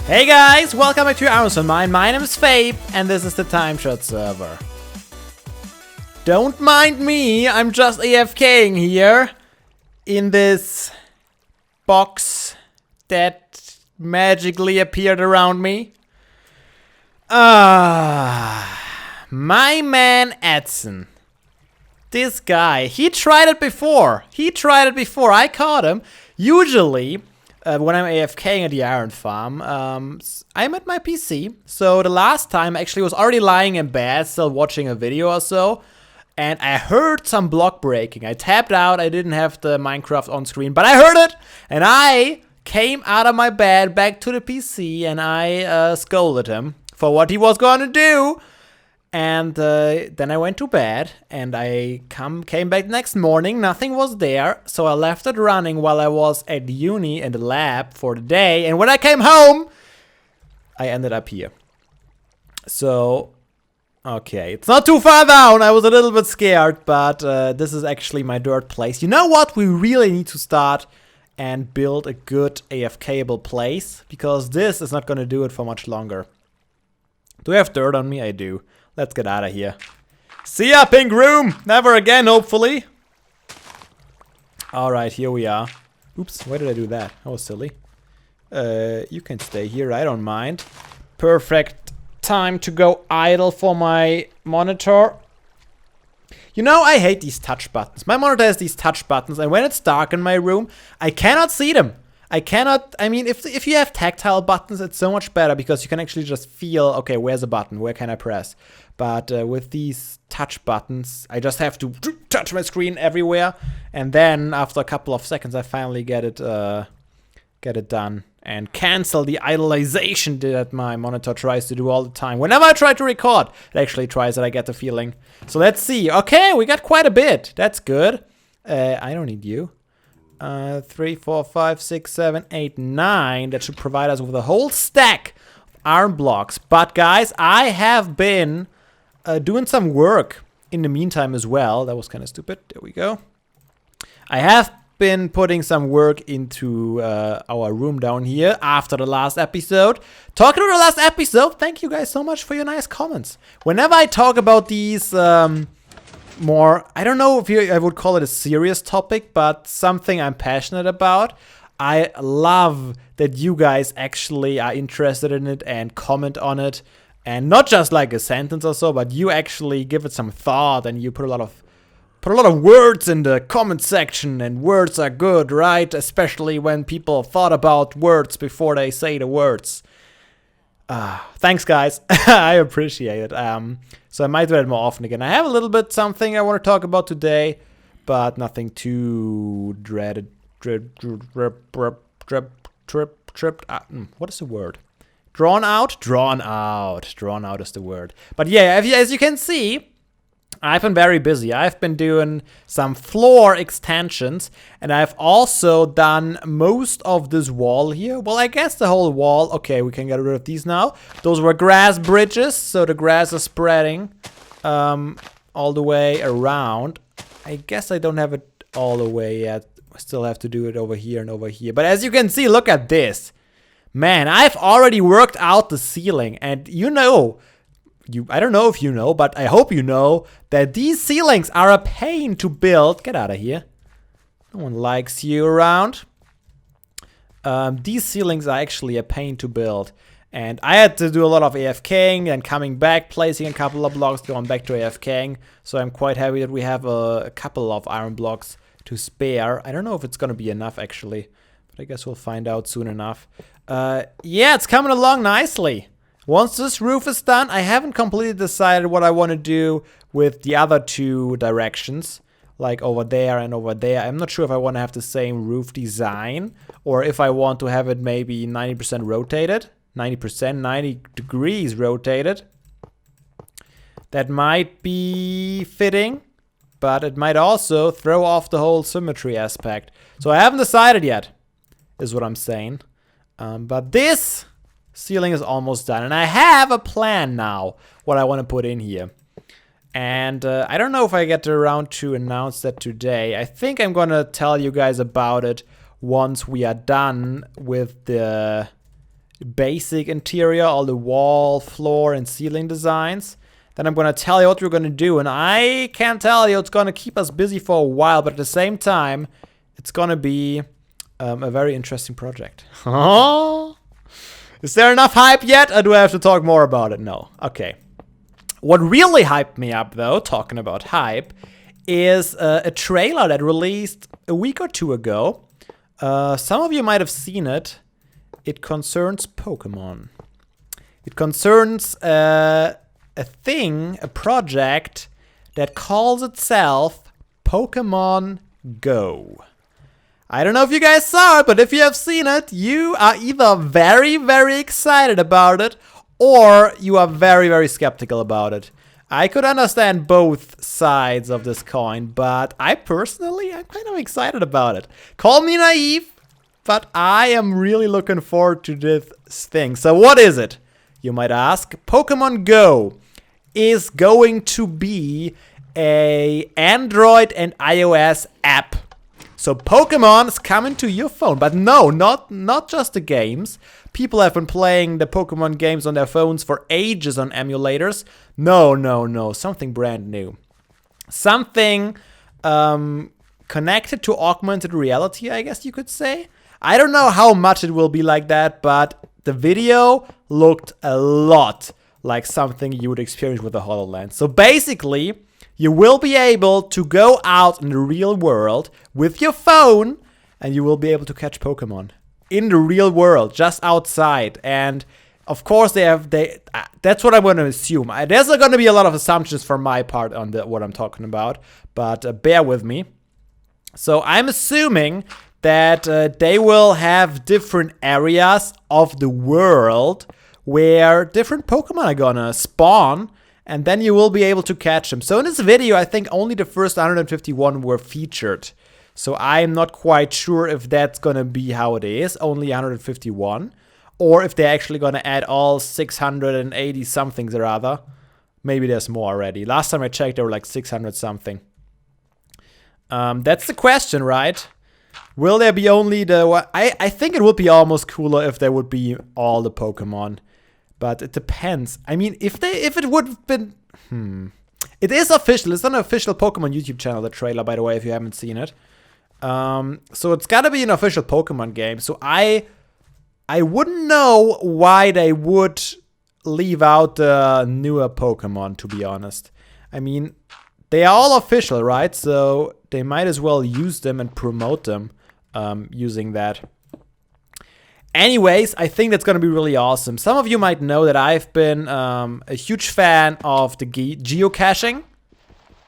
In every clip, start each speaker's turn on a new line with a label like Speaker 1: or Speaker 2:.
Speaker 1: Hey guys, welcome back to Iron Mine. My name is Fabe, and this is the TimeShot server. Don't mind me, I'm just AFKing here in this box that magically appeared around me. My man Edson. This guy, he tried it before. I caught him. Usually, when I'm AFKing at the iron farm, I'm at my PC. So the last time actually was already lying in bed, still watching a video or so. And I heard some block breaking. I tapped out, I didn't have the Minecraft on screen, but I heard it! And I came out of my bed back to the PC and I scolded him for what he was going to do. And then I went to bed and I came back next morning, nothing was there. So I left it running while I was at uni in the lab for the day. And when I came home, I ended up here. So, okay, it's not too far down. I was a little bit scared, but this is actually my dirt place. You know what? We really need to start and build a good AFKable place, because this is not going to do it for much longer. Do I have dirt on me? I do. Let's get out of here. See ya, pink room! Never again, hopefully. Alright, here we are. Oops, why did I do that? That was silly. You can stay here, I don't mind. Perfect time to go idle for my monitor. You know, I hate these touch buttons. My monitor has these touch buttons, and when it's dark in my room, I cannot see them. I mean, if you have tactile buttons, it's so much better because you can actually just feel, okay, where's a button? Where can I press? But with these touch buttons, I just have to touch my screen everywhere. And then after a couple of seconds, I finally get it done. And cancel the idleization that my monitor tries to do all the time. Whenever I try to record, it actually tries it, I get the feeling. So let's see. Okay, we got quite a bit. That's good. I don't need you. 3, 4, 5, 6, 7, 8, 9. That should provide us with a whole stack of iron blocks. But guys, I have been doing some work in the meantime as well. That was kind of stupid. There we go. I have been putting some work into our room down here after the last episode. Talking about the last episode, thank you guys so much for your nice comments. Whenever I talk about these more, I don't know if I would call it a serious topic, but something I'm passionate about. I love that you guys actually are interested in it and comment on it. And not just like a sentence or so, but you actually give it some thought and you put a lot of words in the comment section, and words are good, right? Especially when people thought about words before they say the words. Thanks, guys. I appreciate it. So I might do that more often again. I have a little bit something I want to talk about today, but nothing too dreaded. What is the word? Drawn out? Drawn out. Drawn out is the word. But yeah, as you can see, I've been very busy. I've been doing some floor extensions, and I've also done most of this wall here. Well, I guess the whole wall. Okay, we can get rid of these now. Those were grass bridges, so the grass is spreading all the way around. I guess I don't have it all the way yet. I still have to do it over here and over here. But as you can see, look at this. Man, I've already worked out the ceiling, and you know, I don't know if you know, but I hope you know that these ceilings are a pain to build. Get out of here. No one likes you around. These ceilings are actually a pain to build. And I had to do a lot of AFKing and coming back, placing a couple of blocks, going back to AFKing. So I'm quite happy that we have a couple of iron blocks to spare. I don't know if it's going to be enough, actually. But I guess we'll find out soon enough. Yeah, it's coming along nicely. Once this roof is done, I haven't completely decided what I want to do with the other two directions, like over there and over there. I'm not sure if I want to have the same roof design, or if I want to have it maybe 90% rotated, 90 degrees rotated. That might be fitting, but it might also throw off the whole symmetry aspect. So I haven't decided yet, is what I'm saying. But this ceiling is almost done, and I have a plan now what I want to put in here. And I don't know if I get around to announce that today. I think I'm gonna tell you guys about it once we are done with the basic interior, all the wall, floor, and ceiling designs. Then I'm gonna tell you what we're gonna do, and I can tell you it's gonna keep us busy for a while, but at the same time, it's gonna be a very interesting project. Is there enough hype yet, or do I have to talk more about it? No. Okay. What really hyped me up, though, talking about hype, is a trailer that released a week or two ago. Some of you might have seen it. It concerns Pokémon. It concerns a project that calls itself Pokémon Go. I don't know if you guys saw it, but if you have seen it, you are either very, very excited about it, or you are very, very skeptical about it. I could understand both sides of this coin, but I'm kind of excited about it. Call me naive, but I am really looking forward to this thing. So what is it, you might ask? Pokémon Go is going to be an Android and iOS app. So Pokemon is coming to your phone, but no, not just the games. People have been playing the Pokemon games on their phones for ages on emulators. No, something brand new. Something connected to augmented reality, I guess you could say. I don't know how much it will be like that, but the video looked a lot like something you would experience with a HoloLens. So basically, you will be able to go out in the real world with your phone, and you will be able to catch Pokemon in the real world, just outside. And of course, that's what I'm going to assume. There's going to be a lot of assumptions from my part on what I'm talking about, but bear with me. So I'm assuming that they will have different areas of the world where different Pokemon are gonna spawn, and then you will be able to catch them. So in this video, I think only the first 151 were featured. So I'm not quite sure if that's gonna be how it is, only 151, or if they're actually gonna add all 680 somethings or other. Maybe there's more already. Last time I checked, there were like 600 something. That's the question, right? Will there be only the... I think it would be almost cooler if there would be all the Pokemon. But it depends. I mean, if it would have been... It is official. It's on an official Pokemon YouTube channel, the trailer, by the way, if you haven't seen it. So it's gotta be an official Pokemon game. So I wouldn't know why they would leave out the newer Pokemon, to be honest. I mean, they are all official, right? So they might as well use them and promote them using that. Anyways, I think that's going to be really awesome. Some of you might know that I've been a huge fan of the geocaching.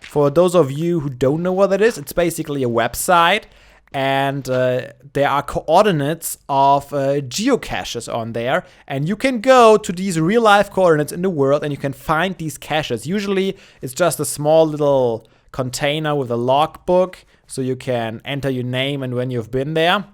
Speaker 1: For those of you who don't know what that is, it's basically a website. And there are coordinates of geocaches on there. And you can go to these real-life coordinates in the world and you can find these caches. Usually, it's just a small little container with a logbook. So you can enter your name and when you've been there.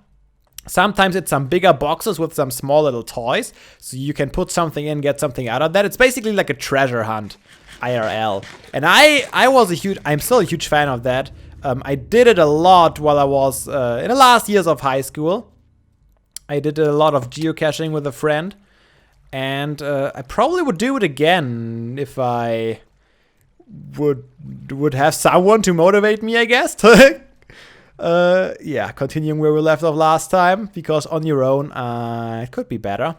Speaker 1: Sometimes it's some bigger boxes with some small little toys. So you can put something in, get something out of that. It's basically like a treasure hunt, IRL. And I'm still a huge fan of that. I did it a lot while I was in the last years of high school. I did a lot of geocaching with a friend. And I probably would do it again if I would have someone to motivate me, I guess. Yeah, continuing where we left off last time, because on your own, it could be better.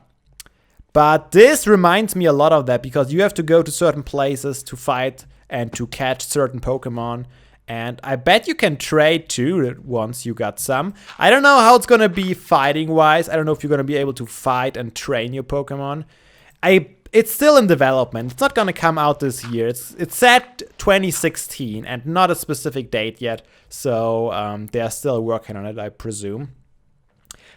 Speaker 1: But this reminds me a lot of that, because you have to go to certain places to fight and to catch certain Pokemon. And I bet you can trade too once you got some. I don't know how it's gonna be fighting-wise. I don't know if you're gonna be able to fight and train your Pokemon. It's still in development. It's not gonna come out this year. It's set 2016 and not a specific date yet. So they're still working on it, I presume.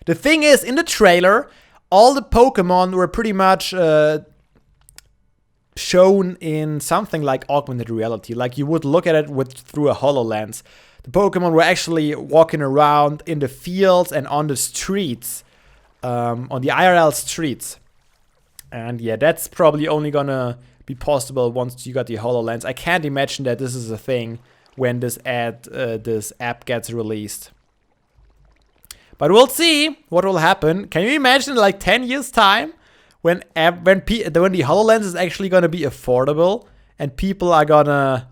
Speaker 1: The thing is, in the trailer, all the Pokemon were pretty much shown in something like augmented reality. Like you would look at it through a HoloLens. The Pokemon were actually walking around in the fields and on the streets, on the IRL streets. And yeah, that's probably only gonna be possible once you got the HoloLens. I can't imagine that this is a thing when this app gets released. But we'll see what will happen. Can you imagine, like 10 years time, when the HoloLens is actually gonna be affordable and people are gonna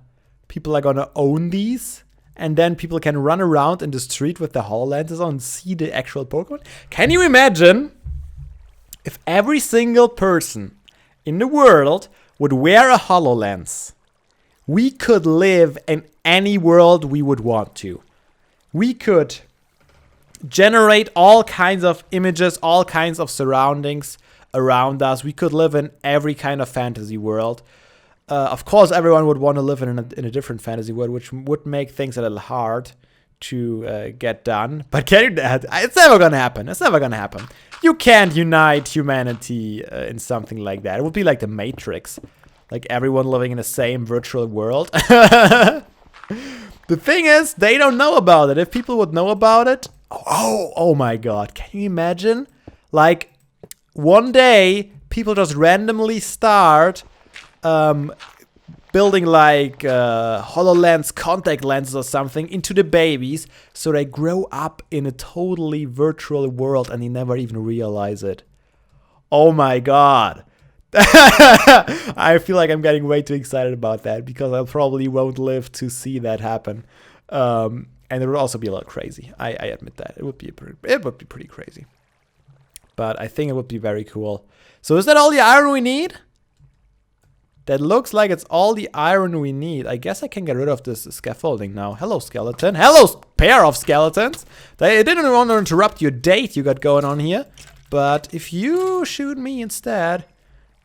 Speaker 1: own these, and then people can run around in the street with the HoloLenses on and see the actual Pokemon. Can you imagine if every single person in the world would wear a HoloLens? We could live in any world we would want to. We could generate all kinds of images, all kinds of surroundings around us. We could live in every kind of fantasy world. Of course, everyone would want to live in a different fantasy world, which would make things a little hard to get done. But it's never gonna happen. It's never gonna happen. You can't unite humanity in something like that. It would be like the Matrix, like everyone living in the same virtual world. The thing is, they don't know about it. If people would know about it, oh my God! Can you imagine? Like one day, people just randomly start building like HoloLens contact lenses or something into the babies, so they grow up in a totally virtual world and they never even realize it. Oh my God. I feel like I'm getting way too excited about that because I probably won't live to see that happen. And it would also be a little crazy. I admit that. It would be pretty crazy. But I think it would be very cool. So is that all the iron we need? That looks like it's all the iron we need. I guess I can get rid of this scaffolding now. Hello, skeleton. Hello, pair of skeletons. They didn't want to interrupt your date you got going on here. But if you shoot me instead,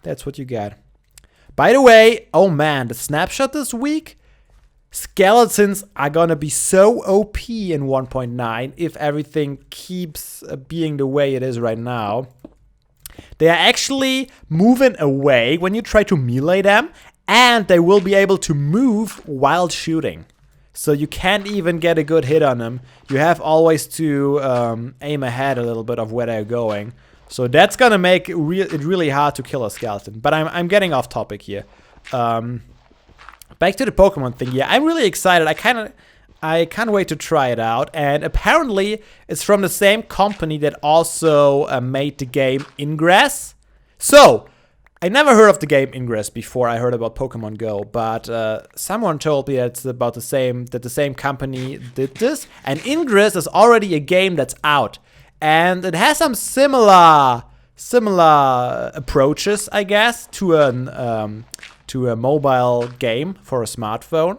Speaker 1: that's what you get. By the way, oh man, the snapshot this week. Skeletons are gonna be so OP in 1.9 if everything keeps being the way it is right now. They are actually moving away when you try to melee them, and they will be able to move while shooting. So you can't even get a good hit on them. You have always to aim ahead a little bit of where they're going. So that's gonna make it really hard to kill a skeleton. But I'm getting off topic here. Back to the Pokemon thing. Yeah, I'm really excited. I can't wait to try it out. And apparently, it's from the same company that also made the game Ingress. So, I never heard of the game Ingress before I heard about Pokemon Go. But someone told me that it's about the same company did this. And Ingress is already a game that's out. And it has some similar approaches, I guess, to a mobile game for a smartphone.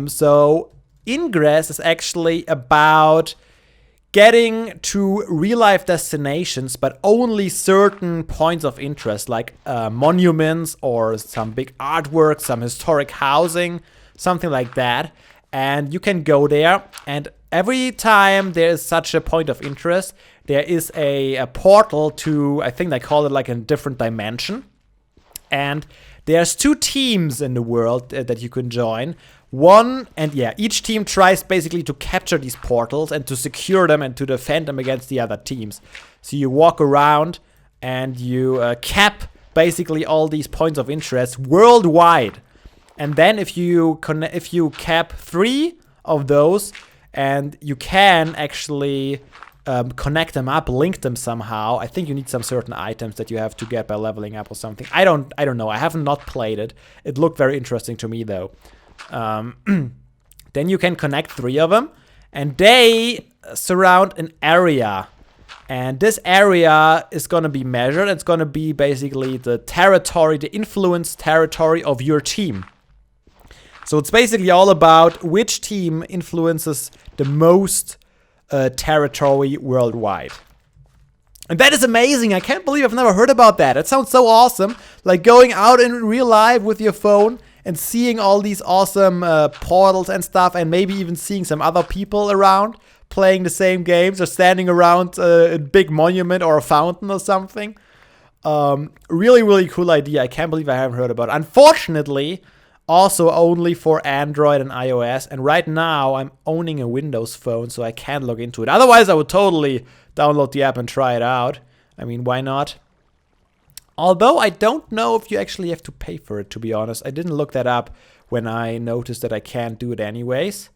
Speaker 1: So Ingress is actually about getting to real-life destinations, but only certain points of interest, like monuments or some big artwork, some historic housing, something like that. And you can go there, and every time there is such a point of interest, there is a portal to, I think they call it like a different dimension. And there's 2 teams in the world that you can join. Each team tries basically to capture these portals and to secure them and to defend them against the other teams. So you walk around and you cap basically all these points of interest worldwide. And then if you cap 3 of those, and you can actually connect them up, link them somehow. I think you need some certain items that you have to get by leveling up or something. I don't know. I have not played it. It looked very interesting to me though. Then you can connect 3 of them, and they surround an area. And this area is going to be measured. It's going to be basically the territory, the influence territory of your team. So it's basically all about which team influences the most territory worldwide. And that is amazing. I can't believe I've never heard about that. That sounds so awesome. Like going out in real life with your phone and seeing all these awesome portals and stuff, and maybe even seeing some other people around playing the same games or standing around a big monument or a fountain or something. Really, really cool idea. I can't believe I haven't heard about it. Unfortunately, also only for Android and iOS. And right now, I'm owning a Windows phone, so I can't log into it. Otherwise, I would totally download the app and try it out. I mean, why not? Although I don't know if you actually have to pay for it, to be honest. I didn't look that up when I noticed that I can't do it anyways.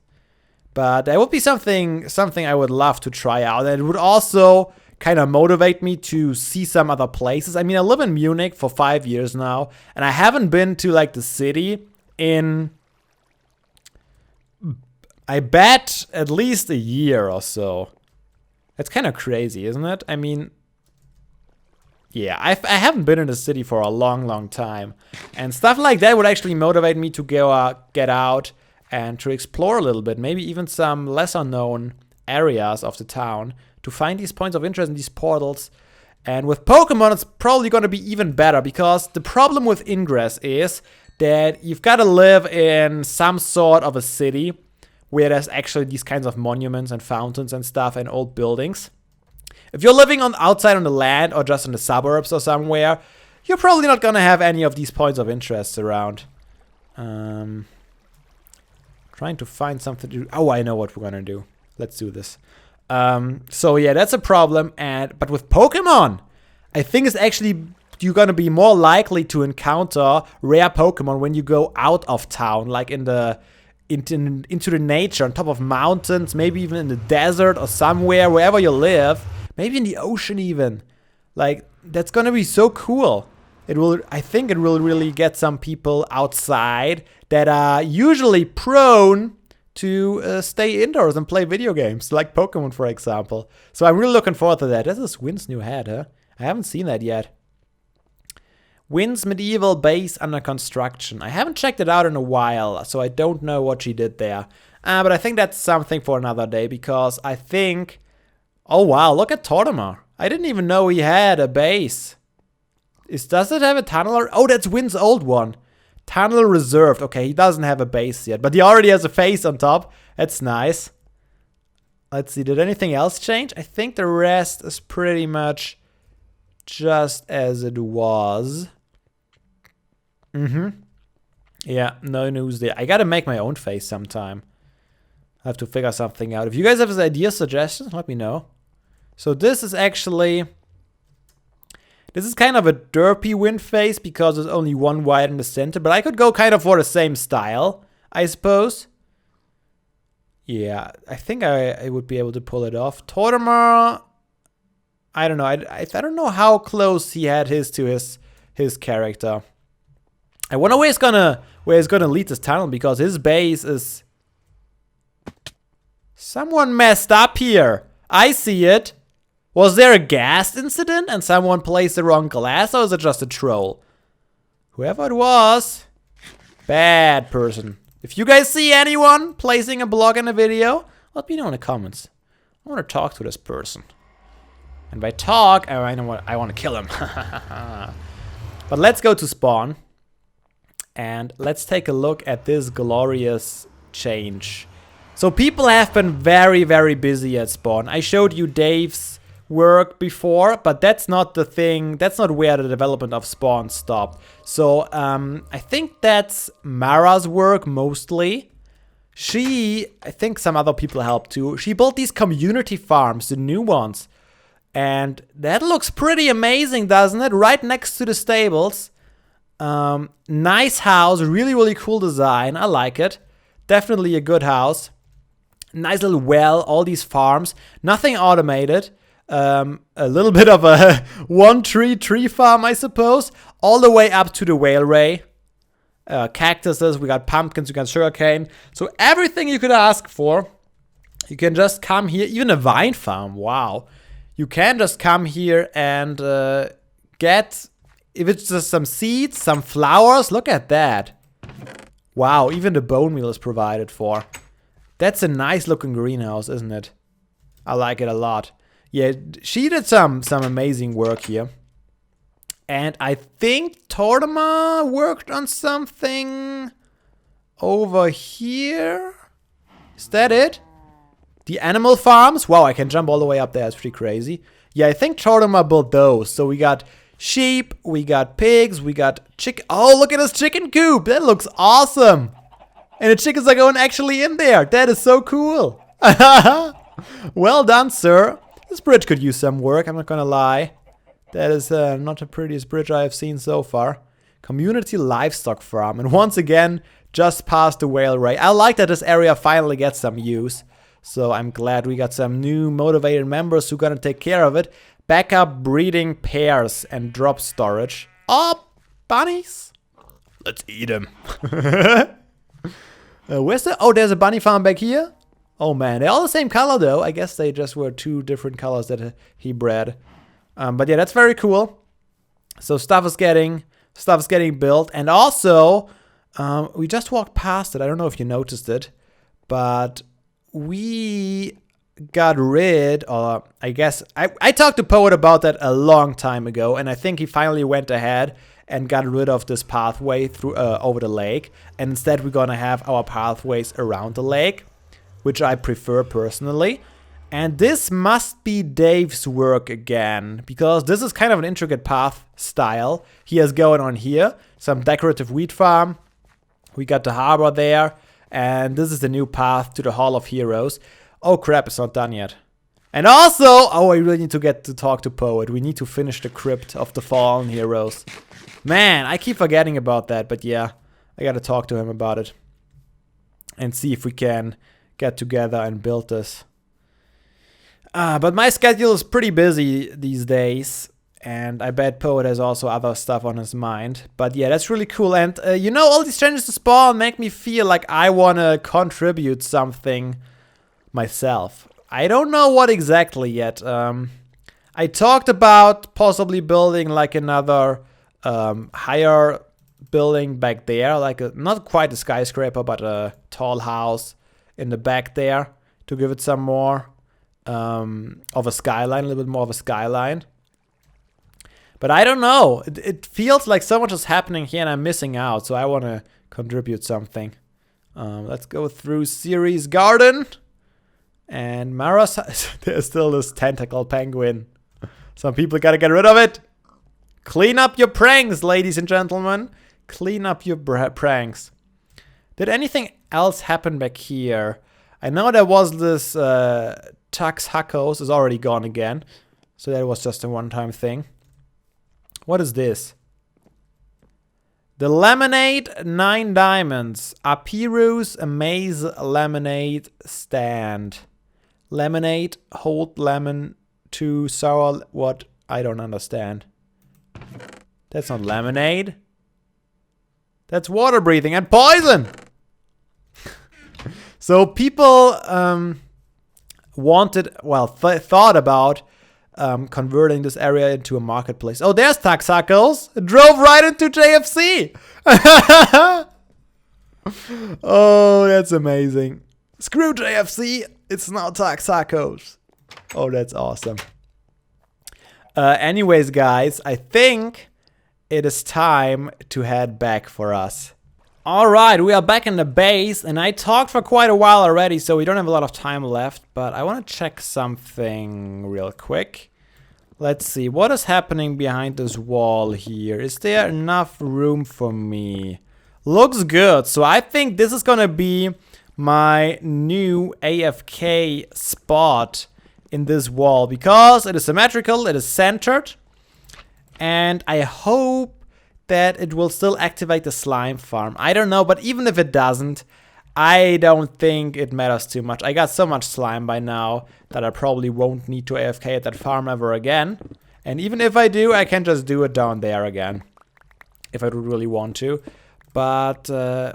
Speaker 1: But that would be something I would love to try out. And it would also kind of motivate me to see some other places. I mean, I live in Munich for 5 years now, and I haven't been to like the city in, I bet, at least a year or so. That's kind of crazy, isn't it? I mean, yeah, I haven't been in the city for a long time. And stuff like that would actually motivate me to go get out and to explore a little bit. Maybe even some lesser known areas of the town to find these points of interest in these portals. And with Pokemon, it's probably going to be even better, because the problem with Ingress is that you've got to live in some sort of a city where there's actually these kinds of monuments and fountains and stuff and old buildings. If you're living outside on the land or just in the suburbs or somewhere, you're probably not going to have any of these points of interest around. Trying to find something to do. Oh, I know what we're going to do. Let's do this. So yeah, that's a problem. But with Pokemon, I think it's actually, you're going to be more likely to encounter rare Pokemon when you go out of town, like into the nature, on top of mountains, maybe even in the desert or somewhere, wherever you live. Maybe in the ocean even. Like, that's gonna be so cool. I think it will really get some people outside that are usually prone to stay indoors and play video games, like Pokemon, for example. So I'm really looking forward to that. This is Wynn's new hat, huh? I haven't seen that yet. Wynn's medieval base under construction. I haven't checked it out in a while, so I don't know what she did there. But I think that's something for another day, because I think... Oh wow, look at Tortimer. I didn't even know he had a base. Does it have a tunnel? Oh, that's Wynn's old one. Tunnel reserved. Okay, he doesn't have a base yet, but he already has a face on top. That's nice. Let's see, did anything else change? I think the rest is pretty much just as it was. Yeah, no news there. I gotta make my own face sometime. I have to figure something out. If you guys have ideas, suggestions, let me know. So this is actually... This is kind of a derpy Wynn face because there's only one white in the center. But I could go kind of for the same style, I suppose. Yeah, I think I would be able to pull it off. Tortimer... I don't know. I don't know how close he had to his character. I wonder where he's gonna lead this tunnel, because his base is... Someone messed up here. I see it. Was there a gas incident and someone placed the wrong glass, or is it just a troll? Whoever it was, bad person. If you guys see anyone placing a block in a video, let me know in the comments. I want to talk to this person. And by talk, I want to kill him. But let's go to spawn. And let's take a look at this glorious change. So people have been very busy at spawn. I showed you Dave's work before, but that's not the thing. That's not where the development of spawn stopped. So I think that's Mara's work mostly. I think some other people helped too. She built these community farms, the new ones. And that looks pretty amazing, doesn't it? Right next to the stables. Nice house, really cool design. I like it. Definitely a good house. Nice little well, all these farms. Nothing automated. A little bit of a tree farm, I suppose. All the way up to the whale ray. Cactuses, we got pumpkins, we got sugarcane. So everything you could ask for. You can just come here. Even a vine farm, wow. You can just come here and get, if it's just some seeds, some flowers, look at that. Wow, even the bone meal is provided for. That's a nice looking greenhouse, isn't it? I like it a lot. Yeah, she did some amazing work here. And I think Tortimer worked on something over here. Is that it? The animal farms? Wow, I can jump all the way up there. It's pretty crazy. Yeah, I think Tortimer built those. So we got sheep, we got pigs, we got chicken. Oh, look at this chicken coop. That looks awesome. And the chickens are going actually in there. That is so cool. Well done, sir. This bridge could use some work, I'm not gonna lie. That is not the prettiest bridge I have seen so far. Community livestock farm. And once again, just past the whale ray. I like that this area finally gets some use. So I'm glad we got some new motivated members who are gonna take care of it. backup breeding pairs and drop storage. Oh, bunnies. Let's eat them. Where's the... Oh, there's a bunny farm back here. Oh, man. They're all the same color, though. I guess they just were 2 different colors that he bred. But yeah, that's very cool. So stuff is getting built. And also, we just walked past it. I don't know if you noticed it. But we got rid, or I guess, I talked to Poet about that a long time ago. And I think he finally went ahead and got rid of this pathway through over the lake. And instead, we're going to have our pathways around the lake, which I prefer personally. And this must be Dave's work again, because this is kind of an intricate path style he has going on here. Some decorative wheat farm. We got the harbor there. And this is the new path to the Hall of Heroes. Oh crap, it's not done yet. And also, oh, I really need to get to talk to Poet. We need to finish the crypt of the fallen heroes. Man, I keep forgetting about that, but yeah, I gotta talk to him about it. And see if we can get together and build this. But my schedule is pretty busy these days. And I bet Poet has also other stuff on his mind. But yeah, that's really cool. And you know, all these changes to spawn make me feel like I want to contribute something myself. I don't know what exactly yet. I talked about possibly building like another higher building back there. Like not quite a skyscraper, but a tall house in the back there to give it some more of a skyline, a little bit more of a skyline. But I don't know. It feels like so much is happening here and I'm missing out. So I want to contribute something. Let's go through Ceres Garden. And Mara's... There's still this tentacle penguin. Some people gotta get rid of it. Clean up your pranks, ladies and gentlemen. Clean up your pranks. Did anything else happen back here? I know there was this... Tux Huckos is already gone again. So that was just a one-time thing. What is this? The Lemonade 9 Diamonds. Apiru's Amaze Lemonade Stand. Lemonade, hold lemon to sour. What? I don't understand. That's not lemonade. That's water breathing and poison. So people thought about converting this area into a marketplace. Oh, there's Taxacles. Drove right into JFC. Oh, that's amazing. Screw JFC. It's now Taxacles. Oh, that's awesome. Anyways, guys, I think it is time to head back for us. Alright, we are back in the base, and I talked for quite a while already, so we don't have a lot of time left, but I want to check something real quick. Let's see, what is happening behind this wall here? Is there enough room for me? Looks good, so I think this is gonna be my new AFK spot in this wall, because it is symmetrical, it is centered, and I hope that it will still activate the slime farm. I don't know, but even if it doesn't, I don't think it matters too much. I got so much slime by now that I probably won't need to AFK at that farm ever again. And even if I do, I can just do it down there again, if I would really want to. But I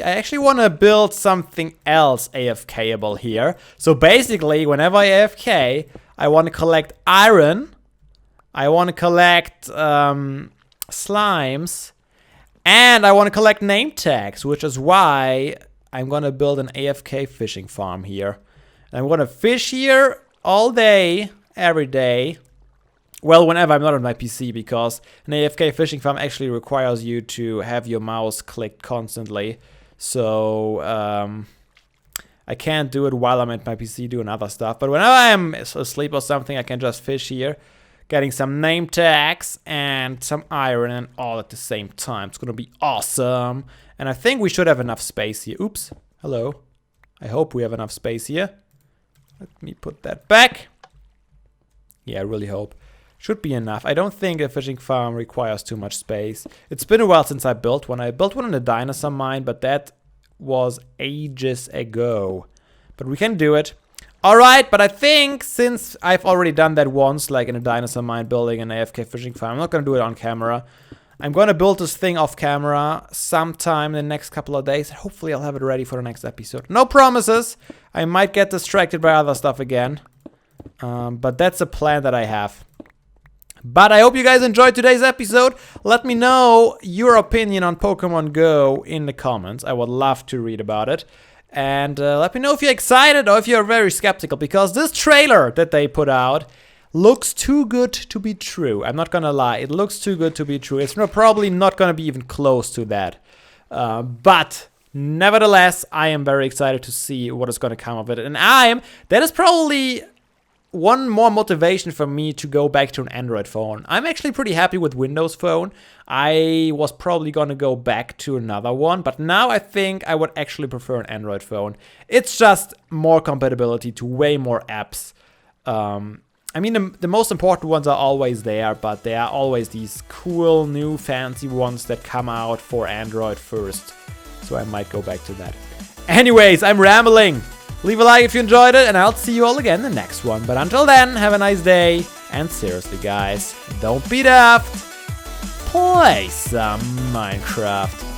Speaker 1: actually want to build something else AFKable here. So basically, whenever I AFK, I want to collect iron. I want to collect slimes, and I want to collect name tags, which is why I'm gonna build an AFK fishing farm here. And I'm gonna fish here all day, every day. Well, whenever I'm not on my PC, because an AFK fishing farm actually requires you to have your mouse clicked constantly. So I can't do it while I'm at my PC doing other stuff. But whenever I'm asleep or something, I can just fish here, getting some name tags and some iron, and all at the same time. It's gonna be awesome. And I think we should have enough space here. Oops. Hello. I hope we have enough space here. Let me put that back. Yeah, I really hope. Should be enough. I don't think a fishing farm requires too much space. It's been a while since I built one. I built one in a dinosaur mine, but that was ages ago. But we can do it. Alright, but I think since I've already done that once, like in a dinosaur mine building an AFK fishing farm, I'm not gonna do it on camera. I'm gonna build this thing off camera sometime in the next couple of days. Hopefully I'll have it ready for the next episode. No promises. I might get distracted by other stuff again. But that's a plan that I have. But I hope you guys enjoyed today's episode. Let me know your opinion on Pokemon Go in the comments. I would love to read about it. And let me know if you're excited or if you're very skeptical, because this trailer that they put out looks too good to be true. I'm not gonna lie, it looks too good to be true. It's probably not gonna be even close to that. But nevertheless, I am very excited to see what is gonna come of it. And that is probably one more motivation for me to go back to an Android phone. I'm actually pretty happy with Windows Phone. I was probably gonna go back to another one, but now I think I would actually prefer an Android phone. It's just more compatibility to way more apps. I mean, the most important ones are always there, but there are always these cool, new, fancy ones that come out for Android first. So I might go back to that. Anyways, I'm rambling. Leave a like if you enjoyed it, and I'll see you all again in the next one. But until then, have a nice day. And seriously, guys, don't be daft. Play some Minecraft.